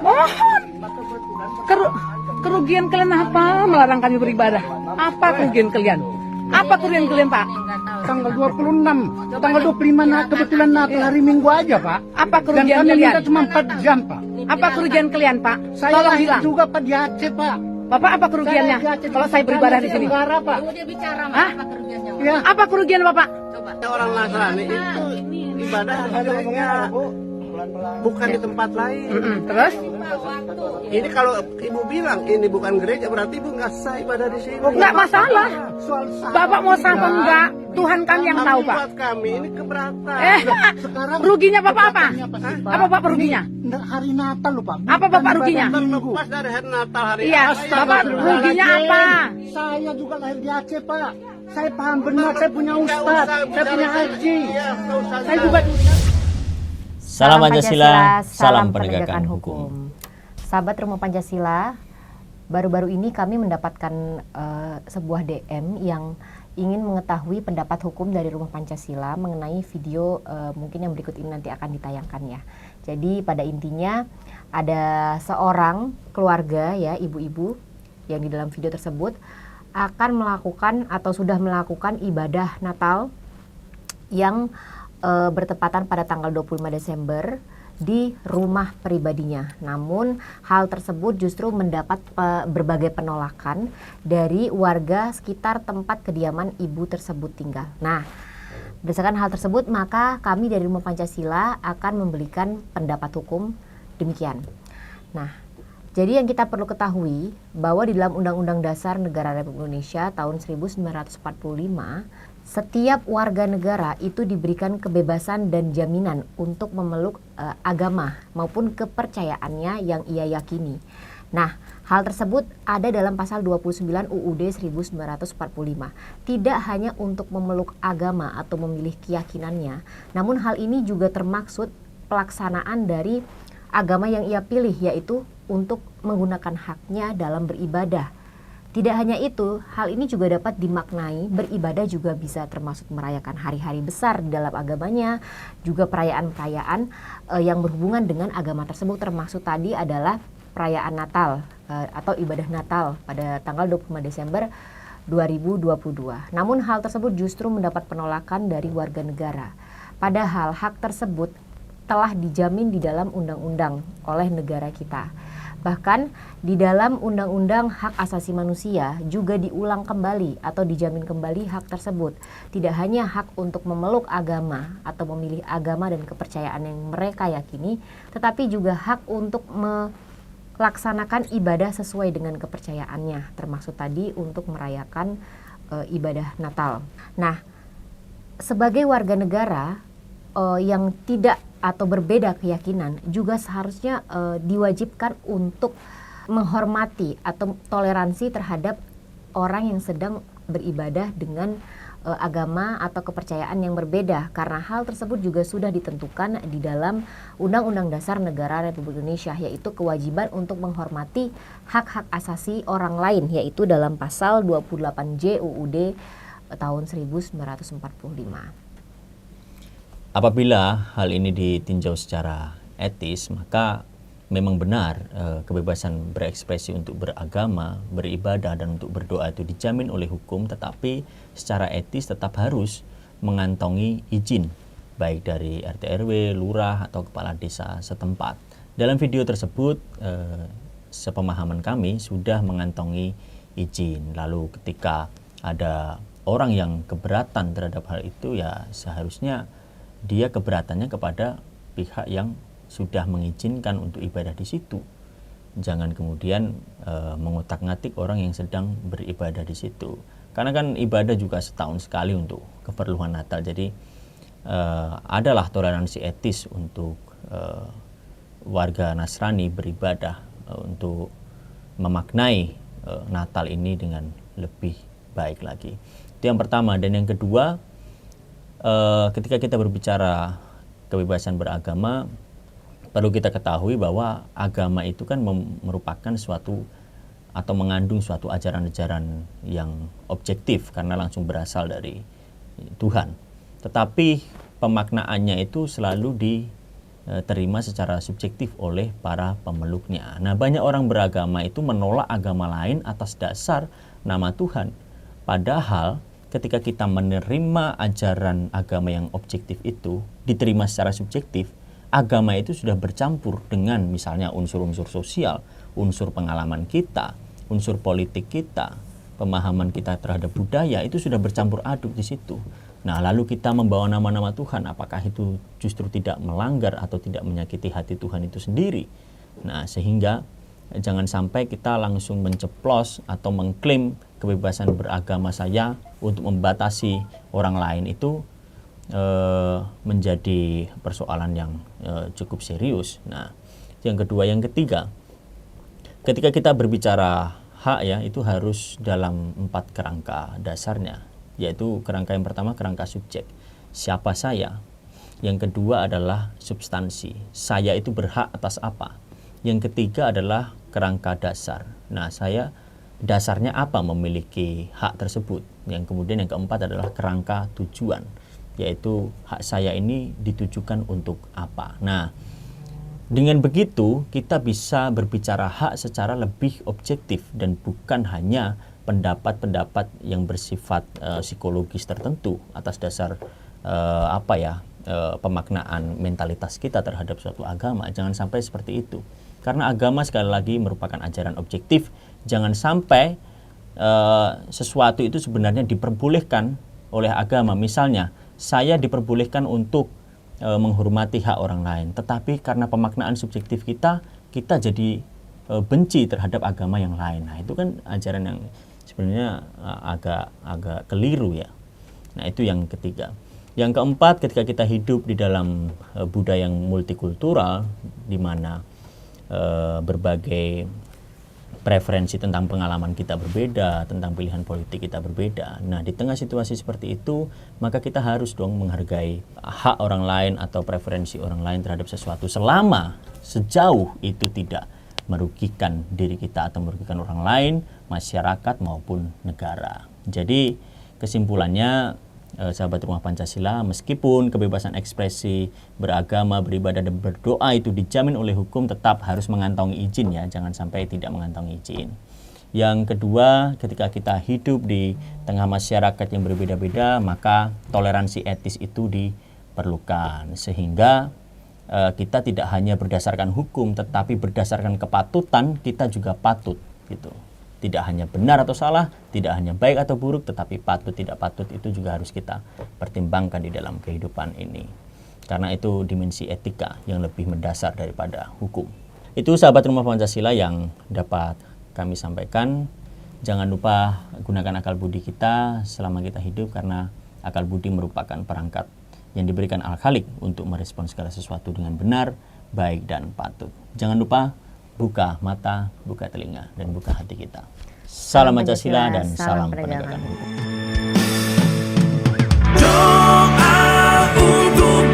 Mohon. Kerugian kalian apa melarang kami beribadah? Apa kerugian kalian? Apa kerugian kalian, Pak? Tanggal 26, tanggal 25 kebetulan Natal hari Minggu aja, Pak. Apa kerugian Dan kami kalian? minta cuma 4 jam, Pak. Apa kerugian kalian, Pak? Saya Tolong lahir bilang. juga, Pak, di Aceh, Pak. Bapak apa kerugiannya kalau saya beribadah di sini? Tenggara, Pak. Dia bicara Hah? apa kerugiannya? Ya. Apa kerugian Bapak? Orang Nasrani itu ibadah sebenarnya bukan di tempat lain. Terus? Ini kalau ibu bilang ini bukan gereja, berarti ibu nggak sah ibadah di sini. Enggak masalah. Soal sah. Bapak mau sah apa enggak? Tuhan kami yang tahu, Pak. Buat kami ini keberatan. Sekarang Ruginya Bapak apa? keberatan apa sih, Pak? Apa Bapak ruginya? Ini hari Natal loh, Pak. Apa Bapak ruginya? Pas dari hari Natal hari Iya, apa? Bapak ruginya apa? Saya juga lahir di Aceh, Pak. Saya paham benar, saya punya ustaz, saya punya haji. Saya juga Salam Pancasila, salam penegakan hukum. Sahabat Rumah Pancasila, baru-baru ini kami mendapatkan sebuah DM yang ingin mengetahui pendapat hukum dari Rumah Pancasila mengenai video mungkin yang berikut ini nanti akan ditayangkan ya. Jadi pada intinya ada seorang keluarga ya, ibu-ibu yang di dalam video tersebut akan melakukan atau sudah melakukan ibadah Natal yang bertepatan pada tanggal 25 Desember di rumah pribadinya. Namun hal tersebut justru mendapat berbagai penolakan dari warga sekitar tempat kediaman ibu tersebut tinggal. Nah, berdasarkan hal tersebut maka kami dari Rumah Pancasila akan memberikan pendapat hukum demikian. Nah, jadi yang kita perlu ketahui bahwa di dalam Undang-Undang Dasar Negara Republik Indonesia tahun 1945, setiap warga negara itu diberikan kebebasan dan jaminan untuk memeluk agama maupun kepercayaannya yang ia yakini. Nah, hal tersebut ada dalam pasal 29 UUD 1945. Tidak hanya untuk memeluk agama atau memilih keyakinannya, namun hal ini juga termaksud pelaksanaan dari agama yang ia pilih, yaitu untuk menggunakan haknya dalam beribadah. Tidak hanya itu, hal ini juga dapat dimaknai beribadah juga bisa termasuk merayakan hari-hari besar di dalam agamanya, juga perayaan-perayaan yang berhubungan dengan agama tersebut, termasuk tadi adalah perayaan Natal atau ibadah Natal pada tanggal 25 Desember 2022. Namun hal tersebut justru mendapat penolakan dari warga negara. Padahal hak tersebut telah dijamin di dalam undang-undang oleh negara kita. Bahkan di dalam Undang-Undang Hak Asasi Manusia juga diulang kembali atau dijamin kembali hak tersebut. Tidak hanya hak untuk memeluk agama atau memilih agama dan kepercayaan yang mereka yakini, tetapi juga hak untuk melaksanakan ibadah sesuai dengan kepercayaannya, termasuk tadi untuk merayakan ibadah Natal. Nah, sebagai warga negara yang tidak atau berbeda keyakinan juga seharusnya diwajibkan untuk menghormati atau toleransi terhadap orang yang sedang beribadah dengan agama atau kepercayaan yang berbeda, karena hal tersebut juga sudah ditentukan di dalam Undang-Undang Dasar Negara Republik Indonesia, yaitu kewajiban untuk menghormati hak-hak asasi orang lain, yaitu dalam pasal 28J UUD tahun 1945. Apabila hal ini ditinjau secara etis, maka memang benar kebebasan berekspresi untuk beragama, beribadah, dan untuk berdoa itu dijamin oleh hukum, tetapi secara etis tetap harus mengantongi izin, baik dari RT RW, lurah, atau kepala desa setempat. Dalam video tersebut, sepemahaman kami sudah mengantongi izin. Lalu ketika ada orang yang keberatan terhadap hal itu, ya seharusnya dia keberatannya kepada pihak yang sudah mengizinkan untuk ibadah di situ. Jangan kemudian mengutak-ngatik orang yang sedang beribadah di situ. Karena kan ibadah juga setahun sekali untuk keperluan Natal. Jadi adalah toleransi etis untuk warga Nasrani beribadah untuk memaknai Natal ini dengan lebih baik lagi. Itu yang pertama. Dan yang kedua, ketika kita berbicara kebebasan beragama, perlu kita ketahui bahwa agama itu kan merupakan suatu atau mengandung suatu ajaran-ajaran yang objektif karena langsung berasal dari Tuhan. Tetapi pemaknaannya itu selalu terima secara subjektif oleh para pemeluknya. Nah, banyak orang beragama itu menolak agama lain atas dasar nama Tuhan. Padahal ketika kita menerima ajaran agama yang objektif itu, diterima secara subjektif, agama itu sudah bercampur dengan misalnya unsur-unsur sosial, unsur pengalaman kita, unsur politik kita, pemahaman kita terhadap budaya, itu sudah bercampur aduk di situ. Nah, lalu kita membawa nama-nama Tuhan, apakah itu justru tidak melanggar atau tidak menyakiti hati Tuhan itu sendiri? Nah, sehingga jangan sampai kita langsung menceplos atau mengklaim kebebasan beragama saya untuk membatasi orang lain itu menjadi persoalan yang cukup serius. Nah, yang kedua, yang ketiga, ketika kita berbicara hak ya, itu harus dalam 4 kerangka dasarnya, yaitu kerangka yang pertama kerangka subjek, siapa saya. Yang kedua adalah substansi, saya itu berhak atas apa. Yang ketiga adalah kerangka dasar, nah saya dasarnya apa memiliki hak tersebut. Yang kemudian yang keempat adalah kerangka tujuan, yaitu hak saya ini ditujukan untuk apa. Nah, dengan begitu kita bisa berbicara hak secara lebih objektif dan bukan hanya pendapat-pendapat yang bersifat psikologis tertentu atas dasar pemaknaan mentalitas kita terhadap suatu agama. Jangan sampai seperti itu. Karena agama sekali lagi merupakan ajaran objektif. Jangan sampai sesuatu itu sebenarnya diperbolehkan oleh agama. Misalnya, saya diperbolehkan untuk menghormati hak orang lain, tetapi karena pemaknaan subjektif kita jadi benci terhadap agama yang lain. Nah, itu kan ajaran yang sebenarnya agak keliru ya. Nah, itu yang ketiga. Yang keempat, ketika kita hidup di dalam budaya yang multikultural, di mana berbagai preferensi tentang pengalaman kita berbeda, tentang pilihan politik kita berbeda. Nah, di tengah situasi seperti itu, maka kita harus dong menghargai hak orang lain atau preferensi orang lain terhadap sesuatu selama sejauh itu tidak merugikan diri kita atau merugikan orang lain, masyarakat maupun negara. Jadi, kesimpulannya, sahabat Rumah Pancasila, meskipun kebebasan ekspresi, beragama, beribadah, dan berdoa itu dijamin oleh hukum, tetap harus mengantongi izin ya, jangan sampai tidak mengantongi izin. Yang kedua, ketika kita hidup di tengah masyarakat yang berbeda-beda, maka toleransi etis itu diperlukan, sehingga kita tidak hanya berdasarkan hukum, tetapi berdasarkan kepatutan, kita juga patut gitu. Tidak hanya benar atau salah, tidak hanya baik atau buruk, tetapi patut tidak patut itu juga harus kita pertimbangkan di dalam kehidupan ini. Karena itu dimensi etika yang lebih mendasar daripada hukum. Itu sahabat Rumah Pancasila yang dapat kami sampaikan. Jangan lupa gunakan akal budi kita selama kita hidup, karena akal budi merupakan perangkat yang diberikan Al-Khaliq untuk merespons segala sesuatu dengan benar, baik, dan patut. Jangan lupa buka mata, buka telinga, dan buka hati kita. Salam Pancasila dan salam penegakan hukum. Doa untuk